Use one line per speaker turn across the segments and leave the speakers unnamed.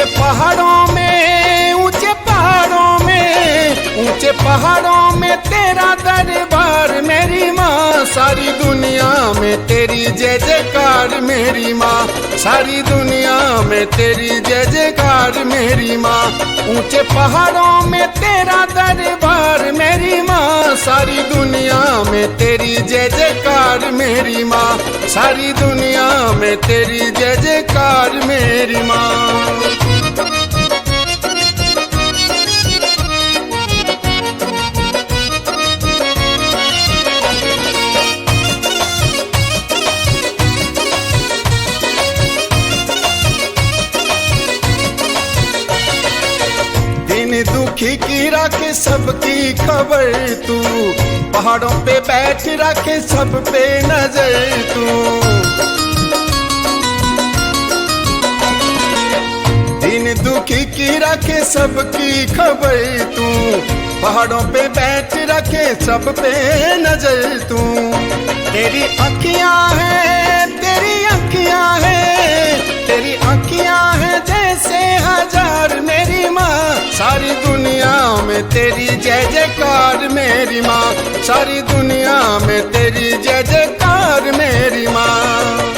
ऊंचे पहाड़ों में, ऊंचे पहाड़ों में, ऊंचे पहाड़ों में तेरा दरबार मेरी माँ। सारी दुनिया में तेरी जय जयकार मेरी माँ, सारी दुनिया में तेरी जय जयकार मेरी माँ। ऊंचे पहाड़ों में तेरा दरबार मेरी माँ, सारी दुनिया में तेरी जय जयकार मेरी माँ, सारी दुनिया में तेरी जय जयकार मेरी माँ। दुखी की रखे सबकी खबर तू, पहाड़ों पे बैठ रखे सब पे नजर तू। दिन दुखी की रखे सबकी खबर तू, पहाड़ों पे बैठ रखे सब पे नजर तू। तेरी आँखियाँ हैं, तेरी आँखियाँ हैं, तेरी आँखियाँ हैं जैसे हजार मेरी माँ। सारी दुनिया में तेरी जय जयकार मेरी माँ, सारी दुनिया में तेरी जय जयकार मेरी माँ।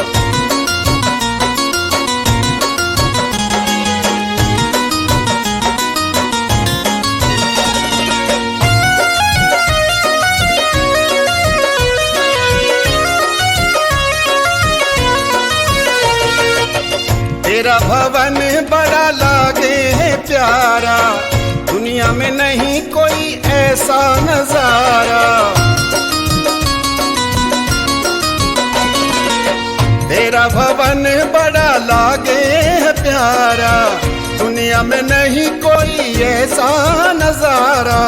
तेरा भवन बड़ा लागे है प्यारा, दुनिया में नहीं कोई ऐसा नजारा। तेरा भवन बड़ा लागे है प्यारा, दुनिया में नहीं कोई ऐसा नजारा।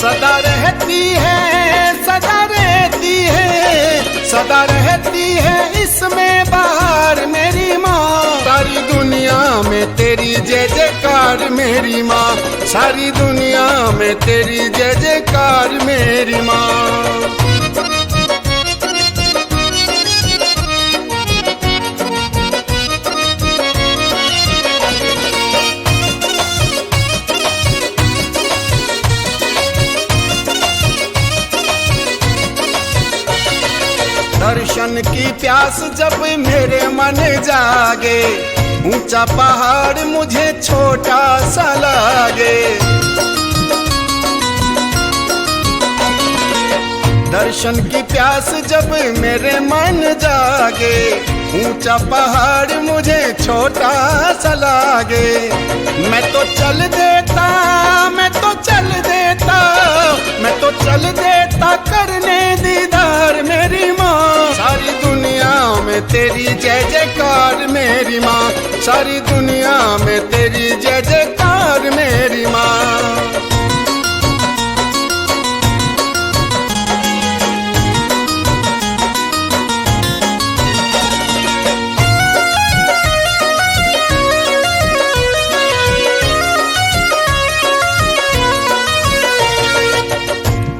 सदा रहती है, सदा रहती है, सदा रहती है इसमें बाहर मेरी माँ। सारी दुनिया में तेरी जय जयकार मेरी माँ, सारी दुनिया में तेरी जय जयकार मेरी माँ। दर्शन की प्यास जब मेरे मन जागे, ऊंचा पहाड़ मुझे छोटा सा लागे। दर्शन की प्यास जब मेरे मन जागे, ऊंचा पहाड़ मुझे छोटा सा लागे। मैं तो चल देता, मैं तो चल देता, मैं तो चल देता करने दीदार मेरी माँ। सारी दुनिया में तेरी जय जयकार मेरी माँ, सारी दुनिया में तेरी जय जयकार मेरी माँ।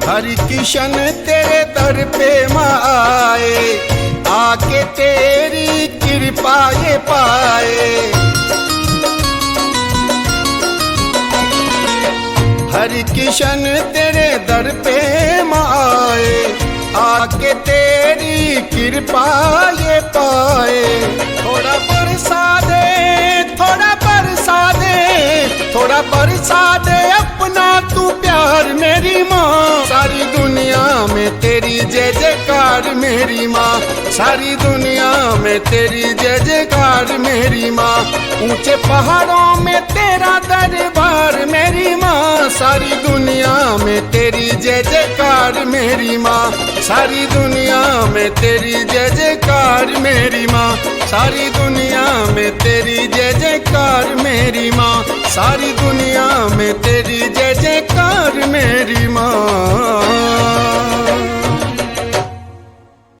हरि किशन तेरे दर पे माँ आए, आके तेरी कृपा ये पाए। हरि किशन तेरे दर पे माँ आए, आके तेरी कृपा ये पाए। थोड़ा बरसा दे, थोड़ा बरसा दे, थोड़ा बरसा दे अपना तू प्यार मेरी माँ। सारी दुनिया में तेरी जय जयकार मेरी माँ, सारी दुनिया में तेरी जय जयकार मेरी माँ। ऊंचे पहाड़ों में तेरा दरबार मेरी माँ, सारी दुनिया में तेरी जय जयकार मेरी माँ, सारी दुनिया में तेरी जय जयकार मेरी माँ, सारी दुनिया में तेरी जय जयकार मेरी माँ, सारी दुनिया में तेरी जय जयकार मेरी माँ।